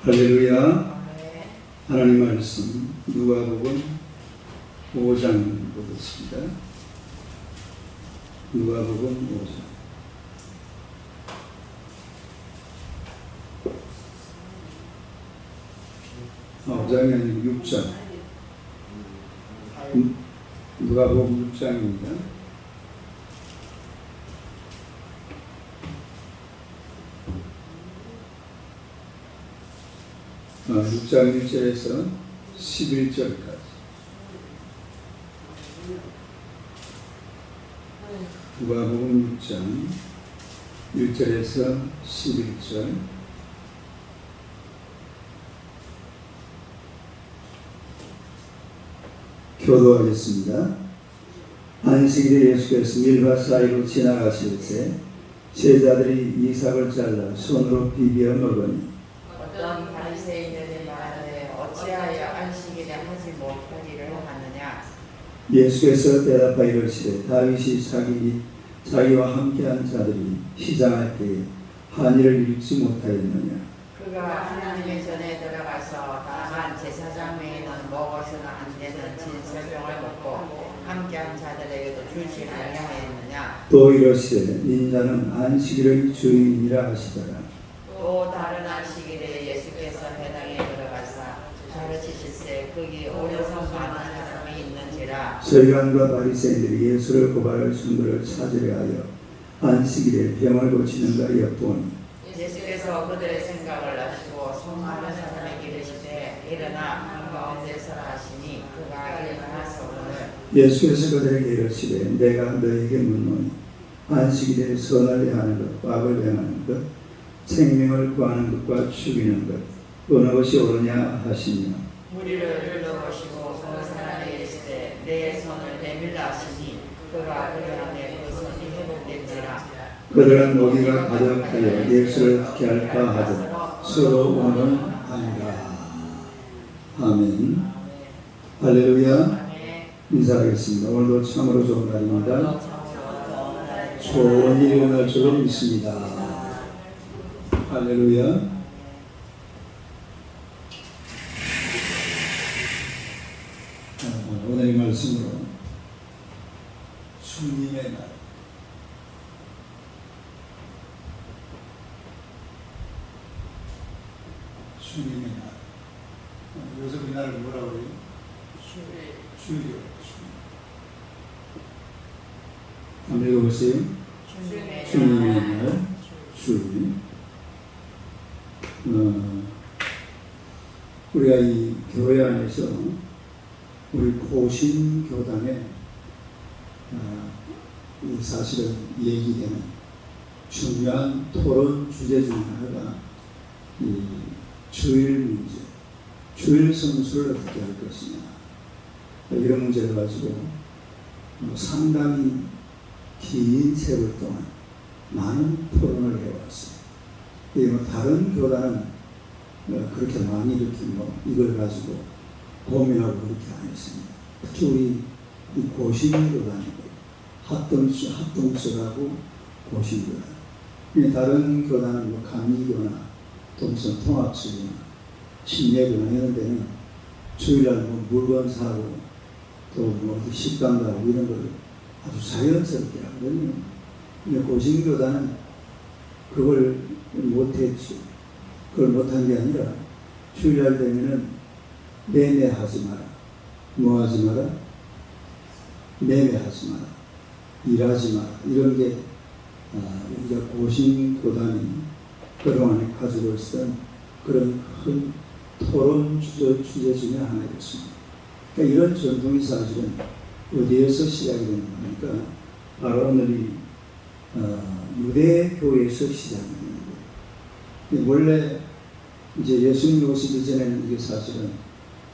할렐루야. 하나님 말씀 누가복음 5장 보겠습니다. 누가복음 5장. 5장이 아니고 6장. 누가복음 6장입니다. 6장 1절에서 11절까지. 누가복음 6장 1절에서 11절. 교도하겠습니다. 안식일에 예수께서 밀밭 사이로 지나가실 때 제자들이 이삭을 잘라 손으로 비벼 먹으니 어떤 바리새인들이 말하되 어찌하여 안식일에 하지 못하기를 하느냐. 예수께서 대답하여 이르시되 다윗이 자기와 함께한 자들이 시장할 때에 한일을 잃지 못하였느냐. 그가 하나님의 전에 들어가서 다만 제사장 외에는 먹어서는 안 되는 진설병을 먹고 함께한 자들에게도 주지 아니하였느냐. 또 이르시되 인자는 안식일의 주인이라 하시더라. 또 다른 안식일에 예수께서 회당에 들어가사 가르치실세 거기 오려서 많은 사람이 있는지라. 서기관과 바리새인들이 예수를 고발할 증거를 찾으려 하여 안식일에 병을 고치는가 엿보니 예수께서 그들의 생각을 아시고 수많은 사람에게 이르시되 일어나 한가운데 서라 하시니 그가 일어나서 오늘. 예수께서 그들에게 이르시되 내가 너에게 묻노니 안식일에 선을 행하는 것, 악을 행하는 것, 생명을 구하는 것과 죽이는 것 어느 것이 옳으냐 하시며 무리를 둘러보시고 그 사람에게 이르시되 내 손을 내밀라 하시니 그가 그러하되 그 손이 회복된지라. 그들은 모기가 가득하여 예수를 어떻게 할까 하고 서로 원언하니라. 아멘. 할렐루야. 인사하겠습니다. 오늘도 참으로 좋은 날입니다. 좋은 일이 일어날 줄로 믿습니다. 할렐루야. 오늘의 말씀으로 주님의 날. 주님의 날. 요새 우리나라를 뭐라고 그래요? 주일이요. 한번 읽어보세요. 주님의 날. 주일. 우리가 이 교회 안에서 우리 고신교단에 이 사실은 얘기되는 중요한 토론 주제 중 하나가 이 주일 문제, 주일 성수를 어떻게 할 것이냐, 이런 문제를 가지고 상당히 긴 세월 동안 많은 토론을 해왔어요. 다른 교단은 그렇게 많이 이렇게 이걸 가지고 고민하고 그렇게 안 했습니다. 특히 우리 이 고신교단이고 합동처라고 고신교단. 다른 교단은 감리교나 또 무슨 통합수교나 침례교나 이런 데는 주일날 물건 사고 또 식당 가고 이런 걸 아주 자연스럽게 하거든요. 근데 고신교단은 그걸 못했죠. 그걸 못한 게 아니라 주일날 되면은 매매하지 마라. 뭐 하지 마라? 매매하지 마라. 일하지 마라. 이런 게 우리가 고신교단이 그동안에 가지고 있었던 그런 큰 토론 주제 중에 하나였습니다. 그러니까 이런 전통이 사실은 어디에서 시작이 되는 거니까 바로 오늘이 유대교에서 시작이 되는 거예요. 원래 이제 예수님 오시기 전에는 이게 사실은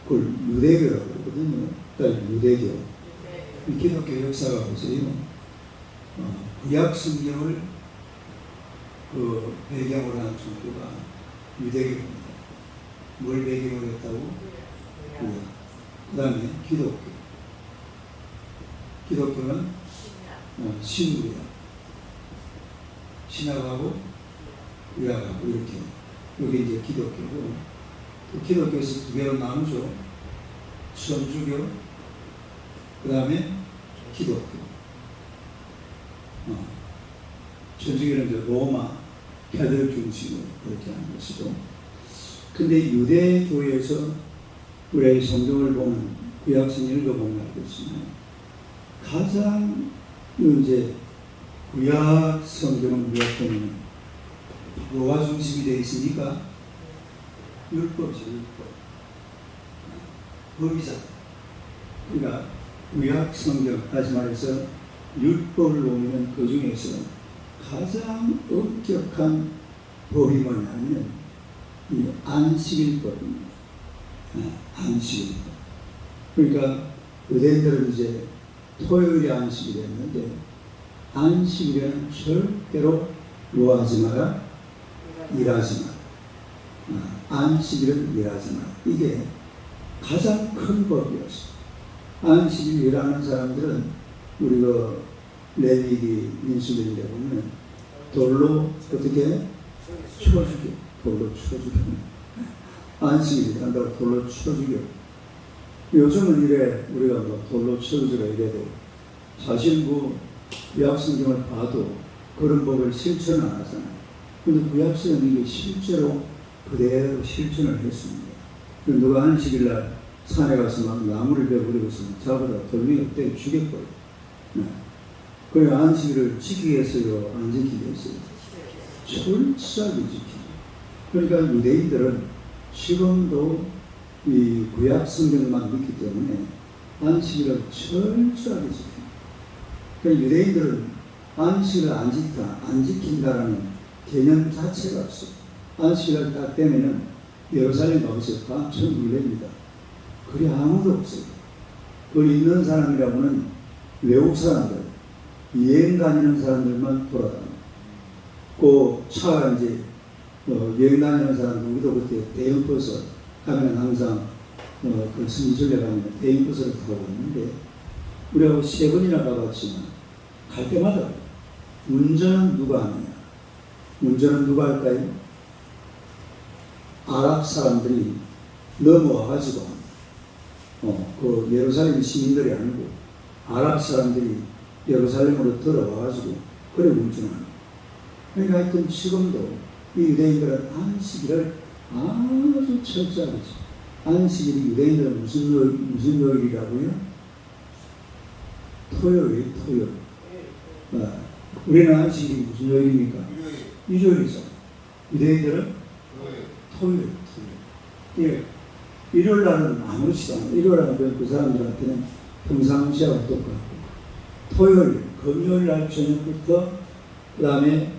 그걸 유대교라고 그러거든요. 그러니까 유대교. 기독교 역사가 보세요. 구약 성경을 그 배경으로 한 종교가 유대교입니다. 뭘 배경으로 했다고? 그 다음에 기독교. 기독교는 신구약. 신학하고 구약하고 이렇게. 여기 이제 기독교고 기독교에서 두 개로 나누죠. 천주교, 그 다음에 기독교. 천주교는 이제 로마 캐톨릭 중심으로 그렇게 하는 것이고, 근데 유대교에서 우리의 성경을 보면 구약성경을 읽어보면 알겠지만 가장 이제 구약 성경은 구약성경은 뭐가 중심이 되어 있으니까 율법이죠. 율법. 법이잖아. 그러니까 구약 성경, 다시 말해서 율법을 보면 그 중에서 가장 엄격한 법이 뭐냐면 이 안식일법입니다. 안식일법. 그러니까 유대인들은 이제 토요일이 안식이 됐는데 안식일에는 절대로 뭐 하지 마라? 일하지 마라. 안식일은 일하지 마라. 이게 가장 큰 법이었어. 안식일 일하는 사람들은 우리가 레위기 민수기인데 보면 돌로 어떻게 쳐죽여. 돌로 쳐죽여. 안식일 한다고 돌로 쳐죽여. 요즘은 이래 우리가 뭐 돌로 쳐죽여 이래도 사실 뭐 구약성경을 봐도 그런 법을 실천을 안 하잖아요. 근데 구약성경은 이게 실제로 그대로 실천을 했습니다. 누가 안식일날 산에 가서 막 나무를 베어버리고 있으면 잡아다 돌멩이 때 죽여버려요. 그래 안식일을 지키기 위해서요, 안 지키기 위해서요? 철저하게 지키죠. 그러니까 유대인들은 지금도 이 구약 성경만 믿기 때문에 안식일을 철저하게 지킵니다. 그러니까 유대인들은 안식일을 안 지킨다라는 개념 자체가 없어요. 안식일을 딱 되면은 예루살렘 가서 깜짝 놀랍니다. 그리 아무도 없어요. 거기 있는 사람이라고는 외국 사람들, 여행 다니는 사람들만 돌아다녀요. 그 차가 이제 여행 다니는 사람들, 우리도 그때 대형버스 가면 항상 그 승리술래 가면 대형버스를 타고 있는데 우리하고 3번이나 가봤지만 갈 때마다 운전은 누가 하느냐? 운전은 누가 할까요? 아랍 사람들이 넘어와가지고 그 예루살렘 시민들이 아니고 아랍 사람들이 예루살렘으로 들어와가지고 그래 운전하는. 그러니까 하여튼 지금도 이 유대인들은 안식일을 아주 철저하게 지켜. 안식일이 유대인들은 무슨 요일이라고요? 토요일. 우리는 안식일이 무슨 요일입니까? 일요일이죠. 유대인들은 토요일. 예. 일요일 날은 아무렇지도 않아요. 일요일 날은 그 사람들한테는 평상시하고 똑같고, 토요일, 금요일 날 저녁부터 그 다음에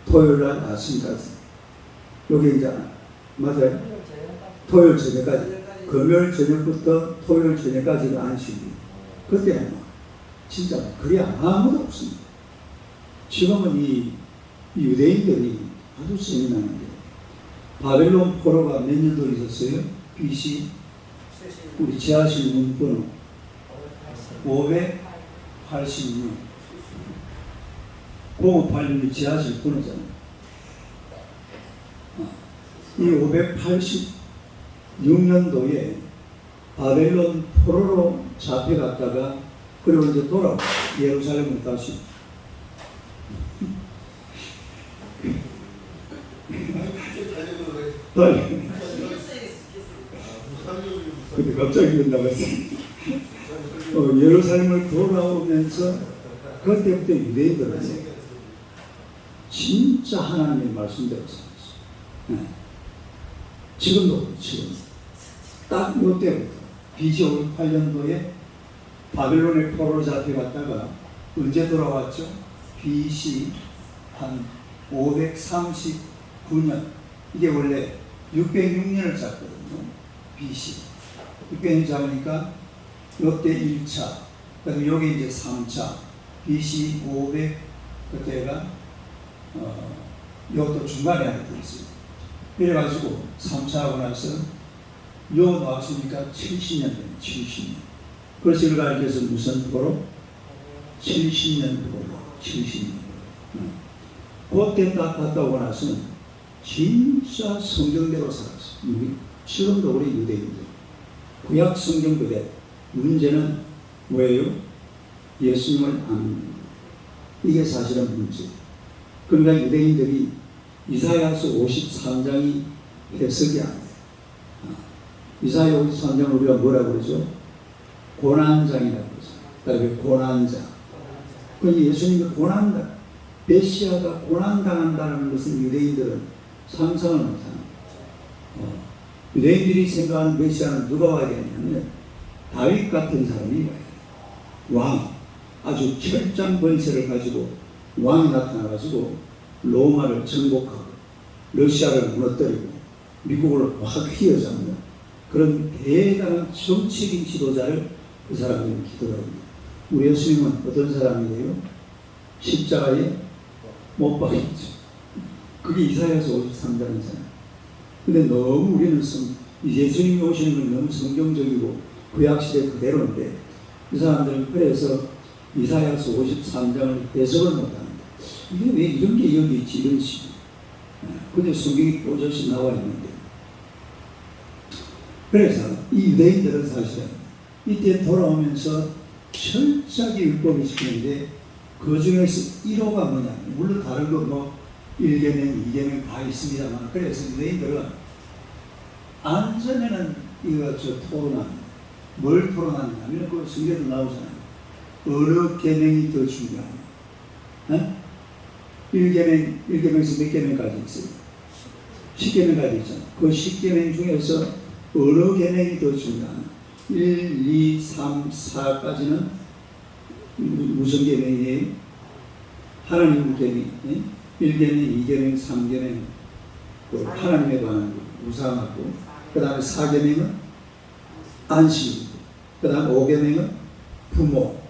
토요일 날 아침까지. 여기 이제 맞아요? 토요일 저녁까지. 금요일 저녁부터 토요일 저녁까지가 안식일이에요. 그때는 진짜 그리 아무도 없습니다. 지금은 이 유대인들이 아주 재미나는 게 바벨론 포로가 몇 년도 있었어요? BC 우리 지하실 문번호 586년 586이 지하실 번호잖아요. 이 586년도에 바벨론 포로로 잡혀갔다가 그리고 이제 돌아와 예루살렘으로 다시 근데 갑자기 된다고 했어요. 예루살렘을 돌아오면서 그때부터 유대인들은 진짜 하나님의 말씀대로 살았어요. 지금 딱 이때부터 BC 568년도에 바벨론의 포로로 잡혀갔다가 언제 돌아왔죠? BC 한 539년. 이게 원래 606년을 잡거든요. BC 600년 잡으니까 이때 1차, 그다음에 여기 이제 3차, BC 500 그때가 이것도 중간에 하나 더 있어요. 이래가지고 3차 하고 나서 요 나왔으니까 70년 돼요. 70년. 그래서 이걸 가르쳐서 무슨 포로? 70년 포로. 70년 포로. 그때 딱 갔다 오고 나서는 진짜 성경대로 살았어요. 지금도 우리 유대인들 구약 성경 그대 문제는 뭐예요? 예수님을 안 믿는 거예요. 이게 사실은 문제. 그러니까 유대인들이 이사야서 53장이 해석이 안 돼요. 이사야 53장을 우리가 뭐라고 그러죠? 고난장이라고 그러죠. 그다음에 고난장. 그 예수님이 고난다. 메시아가 고난당한다는 것은 유대인들은 상상을 못하는 거죠. 유대인들이 생각하는 메시아는 누가 와야 되냐면 다윗 같은 사람이 와야 돼요. 왕, 아주 철장 권세를 가지고 왕이 나타나가지고 로마를 정복하고 러시아를 무너뜨리고 미국을 확 휘어잡는 그런 대단한 정치적인 지도자를 그 사람들은 기도를 합니다. 우리 예수님은 어떤 사람이에요? 십자가에 못 박혔죠. 그게 이사야서 53장이잖아요. 근데 너무 우리는 예수님이 오시는 건 너무 성경적이고 구약시대 그대로인데 이 사람들은 그래서 이사야서 53장을 해석을 못합니다. 이게 왜 이런 게 여기 있지 이런 식으로. 근데 성경이 또렷이 나와 있는데 그래서 이 유대인들은 사실은 이때 돌아오면서 철저하게 율법을 지키는데 그 중에서 1호가 뭐냐면 물론 다른 거 뭐 1계명, 2계명 다 있습니다만 그래서 유대인들은 안전에는 이거 토론합니다. 뭘 토론하냐면 그 성경에도 나오잖아요. 어느 계명이 더 중요하냐? 1계명에서 몇 계명까지 있어요? 10계명까지 있잖아요. 그 10계명 중에서 어느 계명이 더 중요하냐? 1, 2, 3, 4까지는 무슨 계명이에요? 하나님 계명, 1계명, 2계명, 3계명, 그 하나님에 관한 우상하고, 그 다음에 4계명은 안식이고, 그 다음에 5계명은 부모,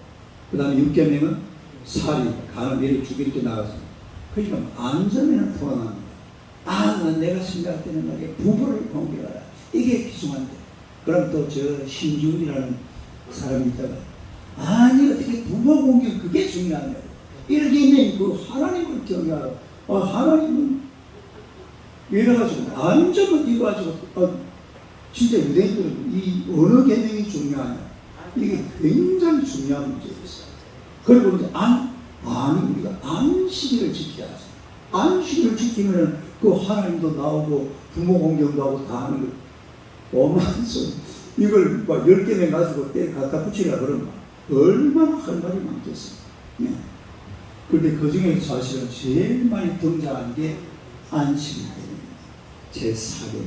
그 다음에 6계명은 살인, 가는 일을 죽일 때 나가서. 그러니까 안전에는 통합니다. 난 내가 생각할 때는 말이야 부부를 공개하라. 이게 기중한데. 그럼 또 저 신주훈이라는 사람이 있다가 아니 어떻게 부모 공개 그게 중요하냐. 일기면 그 하나님을 경외하라. 하나님은 이래가지고 안전은 이거 가지고 진짜 유대인들은 이 어느 계명이 중요하냐. 이게 굉장히 중요한 문제였어요. 그리고 이제 우리가 안식일을 지켜야지. 안식일을 지키면 그 하나님도 나오고 부모 공경도 하고 다 하는 거. 오만 소리. 이걸 막 10개만 가지고 때 갖다 붙이라 그러면 얼마나 할 말이 많겠어요. 네. 그런데 그 중에 사실은 제일 많이 등장한 게 안식일입니다. 제4일.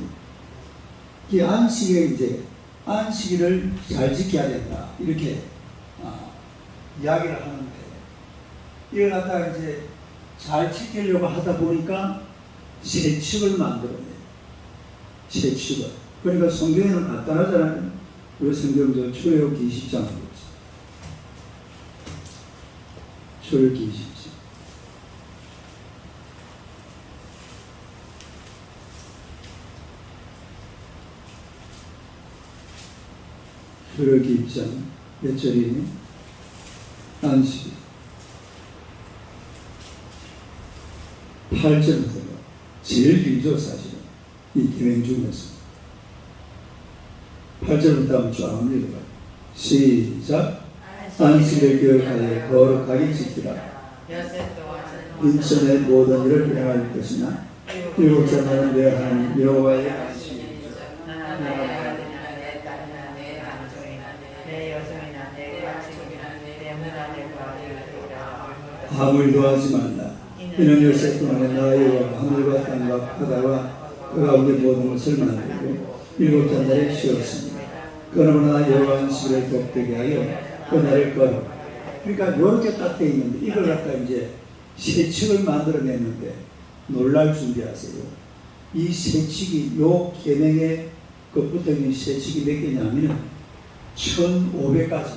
이 안식일에 이제 안식일을 잘 지켜야 된다. 이렇게 이야기를 하는데 이걸 갖다가 이제 잘 지키려고 하다 보니까 세칙을 만들어내요. 세칙을. 그러니까 성경에는 간단하잖아요. 우리 성경 출애굽기 20장 보죠. 출애굽기 20장. 출애굽기 20장 몇 절이니? 안식 8절부터 제일 길죠 사실은 이 계명 중에서 8절부터 한번 쭉 읽어봐요. 시작. 안식을 기억하여 거룩하게 지키라. 인천의 모든 일을 행할 것이나 일곱째 날은 내 하나님 여호와의 안식이니라. 아무 일도 하지 말라. 이는 열세 동안에 나의 하늘과 땅과 바다와 그 가운데 모든 것을 만들고 일곱째 날에 쉬었습니다. 그러나 여호와 안식일을 복되게 하여 그날을 거룩. 그러니까 이렇게 딱 돼 있는데 이걸 갖다 이제 세칙을 만들어냈는데 놀랄 준비하세요. 이 세칙이 요 계명에 그 붙어 있는 세칙이 몇 개냐면은 1,500가지.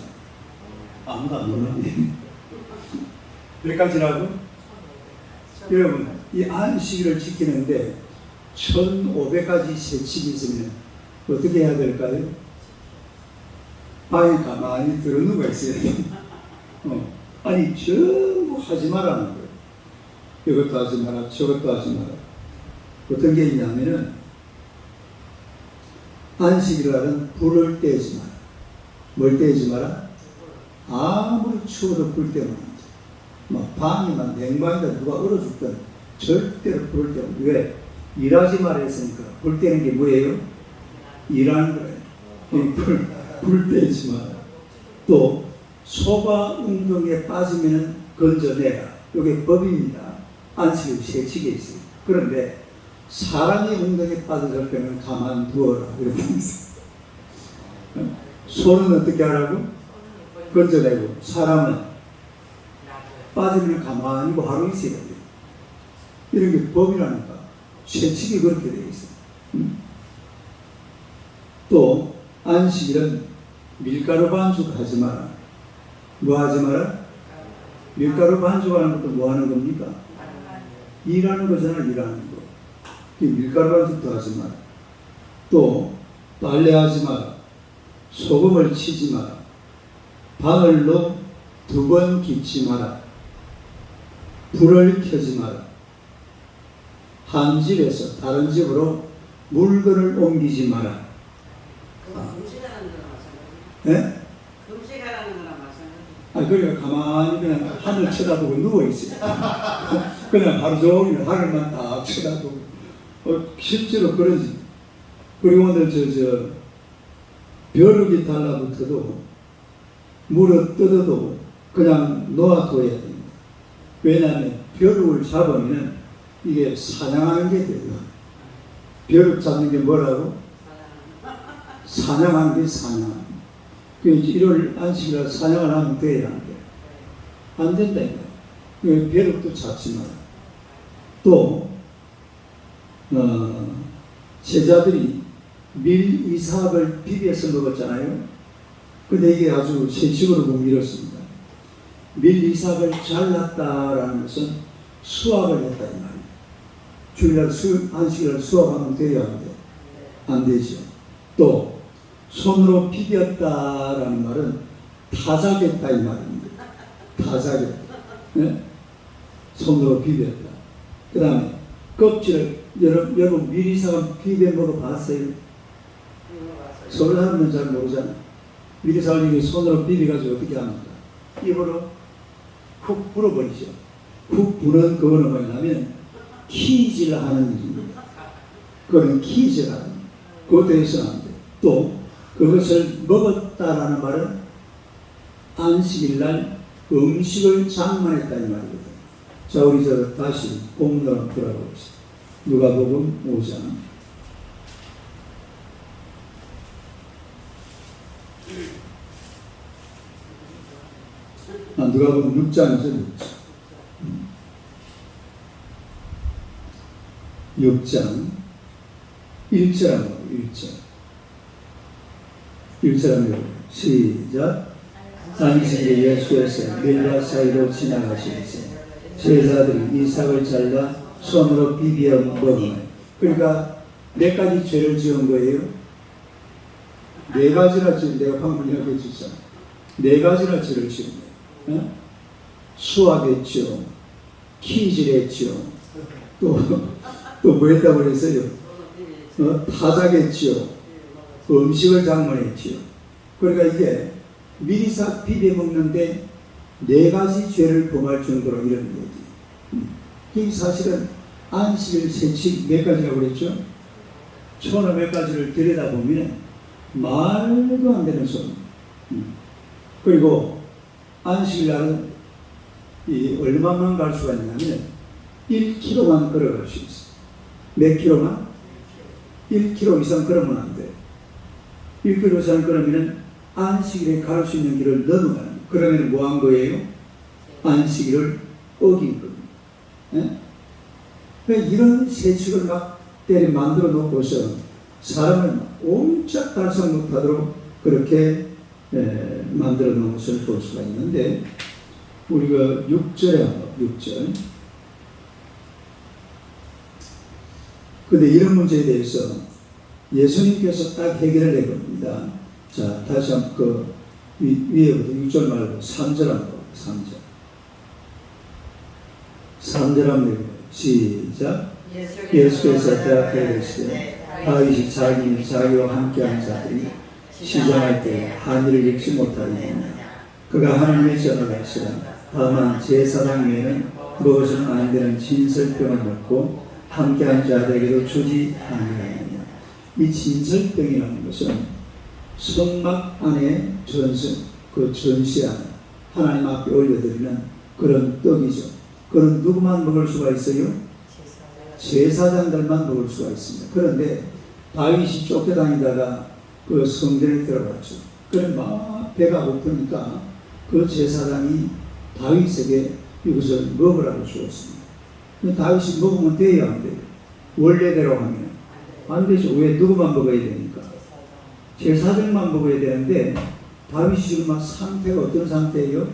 아무도 안 놀랐네. 몇 가지라고? 여러분, 이 안식일을 지키는데 1,500가지 세칙이 있으면 어떻게 해야 될까요? 방에 가만히 들어누가 있어야 돼요. 아니, 전부 하지 말라는 거예요. 이것도 하지 마라, 저것도 하지 마라. 어떤 게 있냐면은, 안식일날은 불을 떼지 마라. 뭘 떼지 마라? 아무리 추워도 불 떼면 안 돼. 막 방이나 냉방이다 누가 얼어 죽든 절대로 불을 떼면 왜? 일하지 말라 했으니까 불 떼는 게 뭐예요? 일하는 거예요. 불 떼지 마라. 또 소가 운동에 빠지면 건져내라. 이게 법입니다. 안식일 세칙에 있어요. 그런데 사람이 운동에 빠져들 때는 가만두어라. 이렇게 있어요. 소는 어떻게 하라고? 건져내고, 사람은 빠지면 가만히 하루 있어야 돼요. 이런 게 법이라니까. 세칙이 그렇게 되어 있어요. 또 안식일은 밀가루 반죽 하지 마라. 뭐 하지 마라? 밀가루 반죽하는 것도 뭐 하는 겁니까? 일하는 거잖아, 일하는 거. 밀가루 반죽도 하지 마라. 또 빨래하지 마라. 소금을 치지 마라. 바늘로 2번 깃지 마라. 불을 켜지 마라. 한 집에서 다른 집으로 물건을 옮기지 마라. 금식하라는 거랑 마찬가지. 예? 금식하라는 거랑 마찬가지. 그러니까 가만히 그냥 하늘 쳐다보고 누워있어요. 그냥 하루 종일 하늘만 다 쳐다보고. 실제로 그러지. 그리고 오늘 벼룩이 달라붙어도 물어 뜯어도 그냥 놓아둬야 됩니다. 왜냐하면 벼룩을 잡으면 이게 사냥하는 게 돼요. 벼룩 잡는 게 뭐라고? 사냥하는 게 사냥. 그래서 일요일 안식일날 사냥을 하면 돼야 안 돼. 안 된다니까. 벼룩도 잡지 마라. 또 제자들이 밀 이삭을 비벼서 먹었잖아요. 근데 이게 아주 세식으로 보면 이렇습니다. 밀 이삭을 잘랐다라는 것은 수확을 했다 이 말이에요. 주일날 안식일날 수확하면 돼야 안 돼? 안 되죠. 또 손으로 비볐다라는 말은 타작했다 이 말입니다. 타작했다. 네? 손으로 비볐다. 그 다음에 껍질을 여러분 밀이삭을 비벼 먹어봤어요? 서울 사람은 잘 모르잖아요. 밀이삭을 손으로 비벼가지고 어떻게 합니까? 입으로 훅 불어버리죠. 훅 부는 그거는 뭐냐면 키질을 하는 일입니다. 그거는 키질을 하는 일. 그것도 해서는 안 돼요. 또 그것을 먹었다라는 말은 안식일날 음식을 장만했다 이 말이거든요. 자, 우리 다시 본문으로 돌아봅시다. 누가복음 5장. 누가복음 6장이죠, 6장. 1절. 1절 한번 시작. 안식일 예수께서 밀밭 사이로 지나가시면서 제자들이 이삭을 잘라 손으로 비벼 먹으며. 그러니까 몇 가지 죄를 지은 거예요? 4가지나 지은, 내가 방금 이야기해 줬잖아. 4가지나 죄를 지은 거예요. 수학했죠. 키질했죠. 또 뭐 했다고 그랬어요? 타작했죠. 음식을 장만했죠. 그러니까 이게 밀이삭 비벼 먹는데 4가지 죄를 범할 정도로 이런 거지. 이 사실은 안식일 세칙 몇 가지라고 그랬죠? 천어 몇 가지를 들여다보면 말도 안 되는 소리. 그리고 안식일 날은 얼마만 갈 수가 있냐면 1km만 걸어갈 수 있어. 몇 킬로만? 1km 이상 걸으면 안 돼. 1km 이상 걸으면 안식일에 갈 수 있는 길을 넘어가는 거예요. 그러면 뭐 한 거예요? 안식일을 어긴 겁니다. 네? 이런 세칙을 막 때려 만들어 놓고서 사람을 옴짝 달성 못하도록 그렇게 만들어 놓은 것을 볼 수가 있는데, 우리가 6절에 한번 6절. 근데 이런 문제에 대해서 예수님께서 딱 해결을 해봅니다. 자, 다시 한번 위에부터 6절 말고 3절 한번 3절 한번 시작. 예수께서 대답해 이르시되 다윗이 자기와 함께한 자들이 시장할 때 한일을 잃지 못하였느냐. 그가 하나님의 전을 하시라. 다만 제사장 외에는 무엇은 안 되는 진설병을 먹고 함께한 자들에게도 주지 아니하였느냐. 이 진설병이라는 것은 성막 안에 전시하는 하나님 앞에 올려드리는 그런 떡이죠. 그런 누구만 먹을 수가 있어요? 제사장들만 먹을 수가 있습니다. 그런데 다윗이 쫓겨다니다가 그 성전에 들어갔죠. 그래 막 배가 고프니까 그 제사장이 다윗에게 이것을 먹으라고 주었습니다. 다윗이 먹으면 돼요, 안 돼요? 원래대로 하면 안 되죠. 왜? 누구만 먹어야 되니까? 제사장만 먹어야 되는데 다윗이 지금 막 상태가 어떤 상태예요?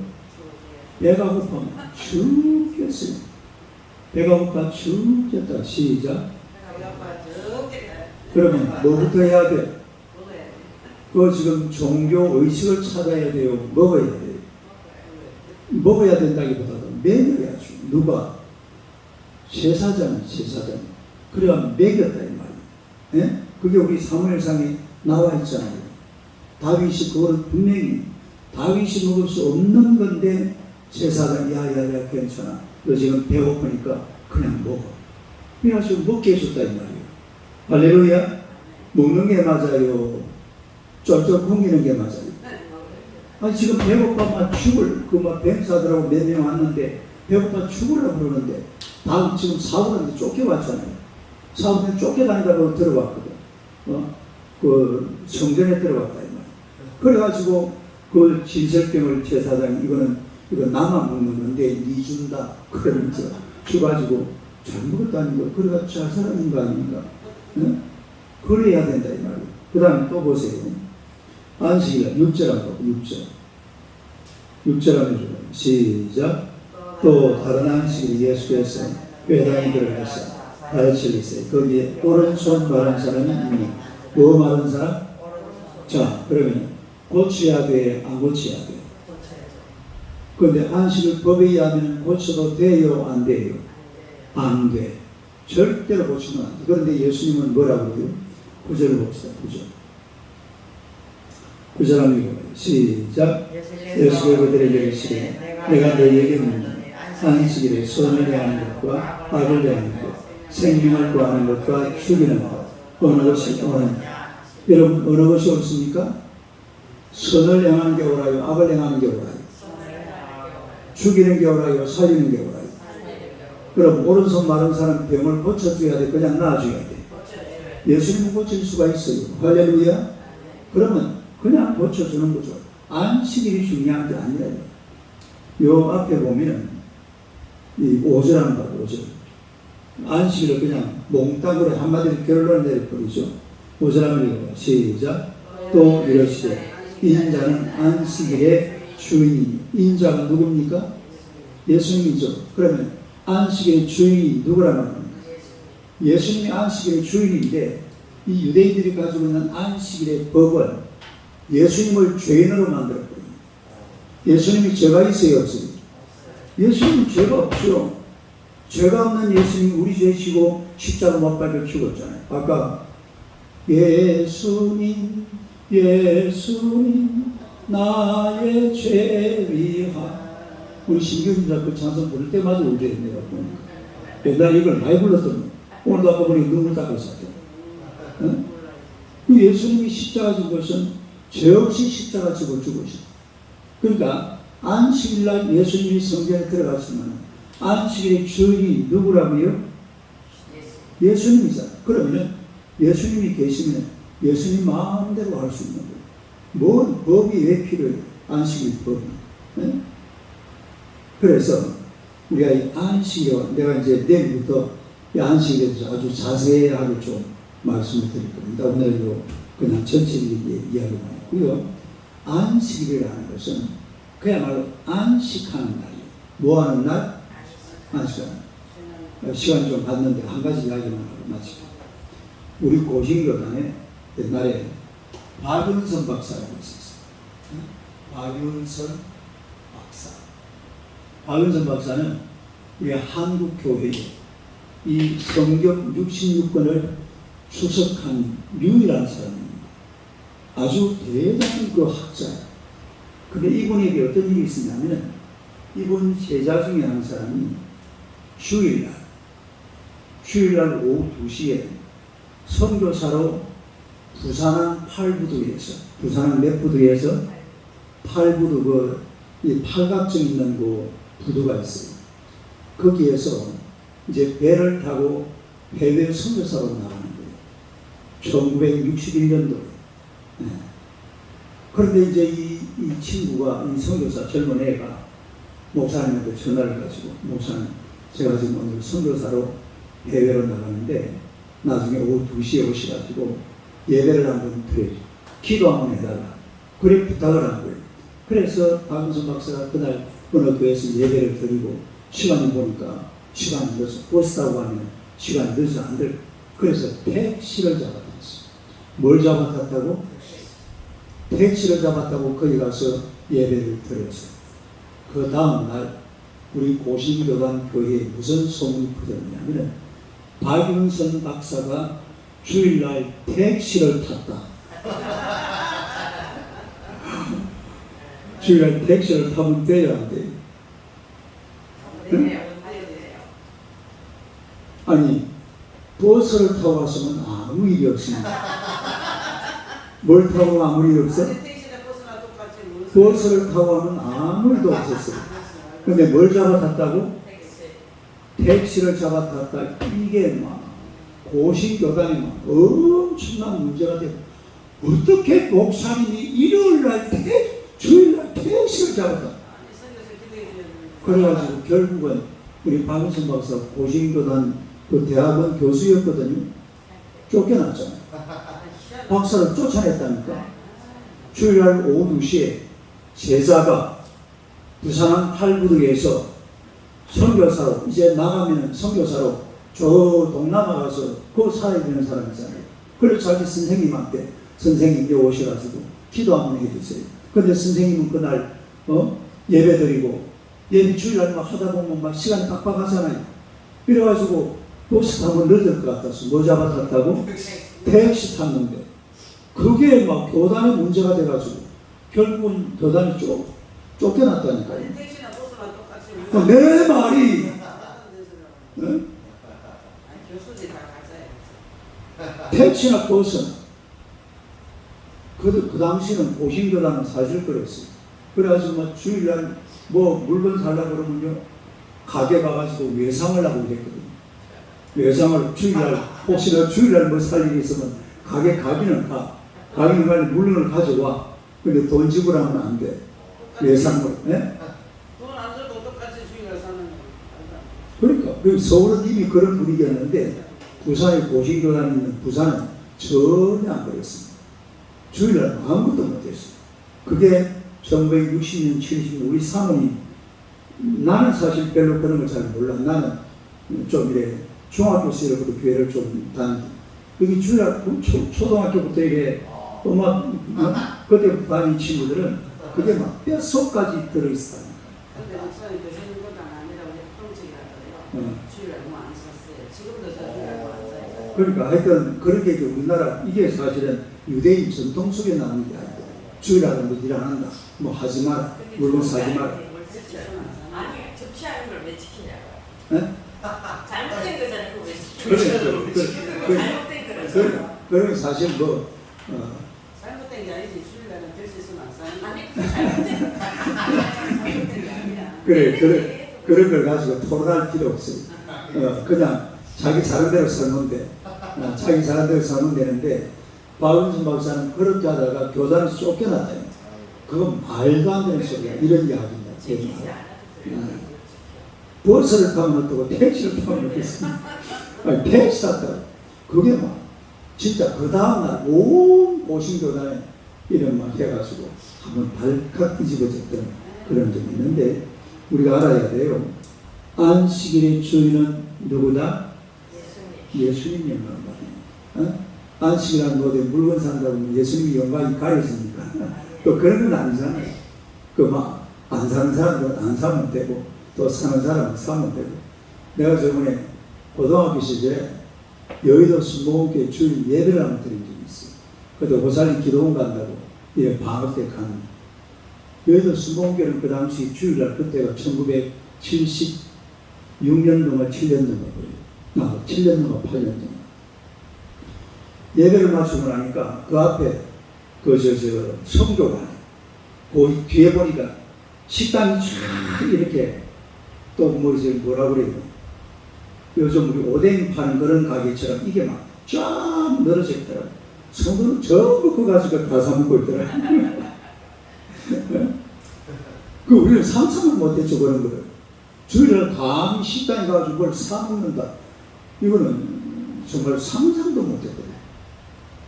배가 고프면 죽겠어요. 배가 고파 죽겠다. 시작. 그러면 뭐부터 해야 돼? 그 지금 종교 의식을 찾아야 돼요? 먹어야 돼요? 먹어야 된다기보다도 먹여야죠. 누가? 제사장. 그래야 먹였다 이 말이에요. 예? 그게 우리 사무엘상에 나와 있잖아요. 다윗이 그거를 분명히 다윗이 먹을 수 없는 건데 제사장 야야야 괜찮아. 너 지금 배고프니까 그냥 먹어. 그래가지고 먹게 해줬다 이 말이에요. 할렐루야. 먹는 게 맞아요. 쫄쫄 굶기는 게 맞아요. 아니 지금 배고파 막 죽을 그 뱀사들하고 몇 명 왔는데 배고파 죽으려고 그러는데 다음 지금 사울한테 쫓겨왔잖아요. 사울한테 쫓겨다니다가 들어왔거든. 그 성전에 들어왔다 이 말이에요. 그래가지고 그 진설병을 제사장이 이거 나만 먹는 건데 니 준다 그러면서 줘가지고 잘 먹었다는 거 그래가 자살하는 거 아닙니까? 네? 그래야 된다 이 말이에요. 그 다음에 또 보세요. 안식일날 6절 한번 6절 하면 좋아요. 시작. 또 다른 안식일 예수께서 회당에 들어가서 가르치시되 거기에 오른손 마른 사람이 있니? 뭐 마른 사람? 자 그러면 고쳐야 돼? 안 고쳐야 돼? 그런데 안식을 법에 의하면 고쳐도 돼요? 안 돼요? 안 돼. 절대로 고치면 안 돼. 그런데 예수님은 뭐라고 해요? 9절을 봅시다. 9절 하면 시작. 예수께서 그들에게 이르시되 내가 너희에게 묻노니 안식일에 선을 행하는 것과 악을 행하는 것 생명을 구하는 것과 죽이는 것 어느 것이 옳으냐. 여러분 어느 것이 옳습니까? 선을 행하는 게 옳아요? 악을 행하는 게 옳아요? 죽이는 게 옳아요? 살리는 게 옳아요? 여러분 오른손 마른 사람 병을 고쳐줘야 돼? 그냥 놔줘야 돼? 예수님은 고칠 수가 있어요. 할렐루야. 그러면 그냥 고쳐주는 거죠. 안식일이 중요한 게 아니에요. 요 앞에 보면 이 5절 한다 5절. 안식일을 그냥 몽땅으로 한마디로 결론을 내려버리죠. 5절 하면 시작. 또 이러시되 인자는 안식일의 주인이니. 인자가 누굽니까? 예수님이죠. 그러면 안식일의 주인이 누구란 말입니까? 예수님이 안식일의 주인인데 이 유대인들이 가지고 있는 안식일의 법은 예수님을 죄인으로 만들었거든요. 예수님이 죄가 있어요? 없어요? 예수님은 죄가 없죠. 죄가 없는 예수님이 우리 죄 지고 십자가 못 박혀 죽었잖아요. 아까 예수님 나의 죄 위하 우리 신경자 그 찬송 부를 때마다 울게 내가 보니까 옛날 이걸 많이 불렀더니 오늘도 아까 보니 눈물 닦았었죠. 응? 그 예수님이 십자가 진 것은 죄 없이 십자가 지고 죽으시다. 그러니까 안식일날 예수님이 성전에 들어갔으면 안식일의 주인이 누구라고요? 예수님이잖아요. 그러면 예수님이 계시면 예수님 마음대로 할 수 있는 거예요. 뭔 법이 왜 필요해요? 안식일 법이. 네? 그래서 우리가 이 안식일, 내가 이제 내일부터 이 안식일에 대해서 아주 자세하게 좀 말씀을 드릴 겁니다. 오늘도 그냥 전체적인 이야기만 했고요. 안식일이라는 것은 그야말로 안식하는 날이에요. 뭐 하는 날? 안식하는 날. 시간 좀 갔는데 한 가지 이야기만 하고 마칠게요. 우리 고신교단에 옛날에 박윤선 박사라고 있었어요. 박윤선 박사. 박윤선 박사는 우리 한국 교회에 이 성경 66권을 출석한 유일한 사람입니다. 아주 대단한 그 학자예요. 근데 이분에게 어떤 일이 있었냐면 이분 제자 중에 한 사람이 주일날 오후 2시에 선교사로 부산항 8부두에서 부산항 몇 부두에서 8부두 이 팔각정 있는 그 부두가 있어요. 거기에서 이제 배를 타고 해외 선교사로 나가는 거예요. 1961년도에. 네. 그런데 이제 이 친구가, 이 선교사 젊은 애가 목사님한테 전화를 가지고, 목사님, 제가 지금 오늘 선교사로 해외로 나가는데 나중에 오후 2시에 오셔가지고 예배를 한번 드려요. 기도 한번 해달라. 그래 부탁을 한 거예요. 그래서 박은선 박사가 그날 어느 교회에서 예배를 드리고 시간이 보니까 시간이 늦어서 버스 타고 가면 시간이 늦어서 안 될. 그래서 택시를 잡아들였어요. 뭘 잡아탔다고? 택시를 잡았다고 거기 가서 예배를 드렸어요. 그 다음날 우리 고신교단 교회에 무슨 소문이 퍼졌냐면 박윤선 박사가 주일날 택시를 탔다. 주일날 택시를 타면 돼야 안 돼요? 응? 아니 버스를 타고 왔으면 아무 일이 없습니다. 뭘 타고 아무 일이 없어? 버스를 타고 하면 아무 일도 없었어요. 근데 뭘 잡아탔다고? 택시를 잡아탔다. 이게 막 고신교단이 막 엄청난 문제가 되고 어떻게 목사님이 일요일날 주일날 택시를 잡았다. 그래가지고 결국은 우리 박은선 박사 고신교단 그 대학원 교수였거든요. 쫓겨났잖아요. 박사를 쫓아냈다니까. 주일날 오후 2시에 제자가 부산항 8부두에서 선교사로 이제 나가면 선교사로 저 동남아 가서 그 살아야 되는 사람이잖아요. 그래서 자기 선생님한테 선생님이 오셔가지고 기도 한번 해주세요. 근데 선생님은 그날 예배 드리고 예배 주일날 막 하다 보면 막 시간이 빡빡하잖아요. 이래가지고 버스 타면 늦을 것 같아서 뭐 잡아탔다고? 택시 탔는데 그게 막 교단의 문제가 돼가지고 결국은 교단이 쫓겨났다니까요. 택시나 버스랑 똑같이. 내 말이 네? 교수들이 다 가짜예요. 택시나 버스 그 당시는 고신교단은 사실 그랬어요. 그래가지고 뭐 주일날 뭐 물건 살려고 그러면요 가게 가가지고 외상을 하고 그랬거든요. 외상을 주일날 혹시나 주일날 뭐 살 일이 있으면 가게 가기는 가기는 물건을 가져와. 근데 돈 지불하면 안 돼. 외상을. 네? 돈안 줘도 똑같이 주일날 사는 거. 그러니까 서울은 이미 그런 분위기였는데 부산에 고신교단이 있는 부산은 전혀 안 그랬습니다. 주일날 아무것도 못했어요. 그게 1960년, 70년 우리 사모님 나는 사실 별로 그런 걸 잘 몰라. 나는 좀 이래 중학교 시절부터 교회를 좀 다녔는데 여기 주일날 초등학교부터 이래 음악 그때 다닌 친구들은 그게 막 뼛속까지 들어있었다니까. 근데 목사님 교수님 것도 아니라 우리 학동책이라고요. 주일날 뭐 안 썼어요. 지금도 저 주일날 뭐 안 써요. 그러니까 하여튼 그렇게 우리나라 이게 사실은 유대인 전통 속에 나오는 게 아니고 주일날은 뭐 일 안 한다. 뭐 하지 마라. 물건 사지 마라. 아니 접시하는 걸 왜 지키냐고요. 네? 잘못된 거잖아요. 그거 왜 지키냐고요. 잘못된 거라서. 그러면 사실 뭐 잘못된 게 아니지. 주일날은 될 수 있으면 안 사는 거. 아니 그거 잘못된 게 아니야. 그래 그런 걸 가지고 토론할 필요 없어요. 그냥 자기 잘한 대로 살면 돼. 자기 잘한 대로 살면 되는데 박은순 박사는 그렇게 하다가 교단에서 쫓겨났다요. 그건 말도 안 되는 소리야. 이런 이야기입니다. 지키지 않아도 버스를 타면 어떻고 택시를 타면 어떻겠습니까? 아니 택시 탔다. 그게 막 진짜 그 다음날 온 고신교단에 이런 말 해가지고 한번 발칵 뒤집어졌던 그런 적이 있는데 우리가 알아야 돼요. 안식일의 주인은 누구다? 예수님 영광. 안식이라는 것에 물건 산다고 하면 예수님이 영광이 가려집니까? 또 그런 건 아니잖아요. 그 막 안 사는 사람들은 안 사면 되고 또 사는 사람은 사면 되고. 내가 저번에 고등학교 시절에 여의도 순복음교회 주일 예배를 한번 드린 적이 있어요. 그때 호살리 기도원 간다고 이래 방학 때 가는. 여의도 순복음교회는 그 당시 주일날 그때가 1976년도가 7년도가 그래요. 7년도가 8년도가. 예배를 마치고 나니까 그 앞에 성교관에 그 뒤에 보니까 식당이 쫙 이렇게 또 뭐라 그래요? 요즘 우리 오뎅 파는 그런 가게처럼 이게 막 쫙 늘어져 있더라고요. 성도는 전부 그 가지고 다 사먹고 있더라고요. 그 우리는 상상을 못했죠, 그런 거를. 주일날 감히 식당에 가지고 그걸 사먹는다. 이거는 정말 상상도 못했거든요.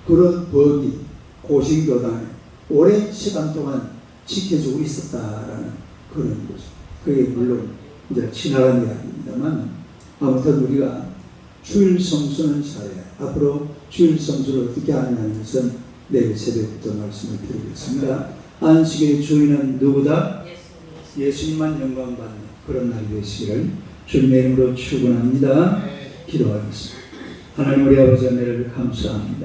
그런 법이 고신교단에 오랜 시간 동안 지켜주고 있었다라는 그런 거죠. 그게 물론 이제 지나간 이야기입니다만, 아무튼 우리가 주일 성수는 잘해. 앞으로 주일 성수를 어떻게 하느냐는 것은 내일 새벽부터 말씀을 드리겠습니다. 안식일의 주인은 누구다? 예수님만 영광받는 그런 날이 되시기를 주님의 이름으로 축원합니다. 기도하겠습니다. 하나님 우리 아버지 은혜를 감사합니다.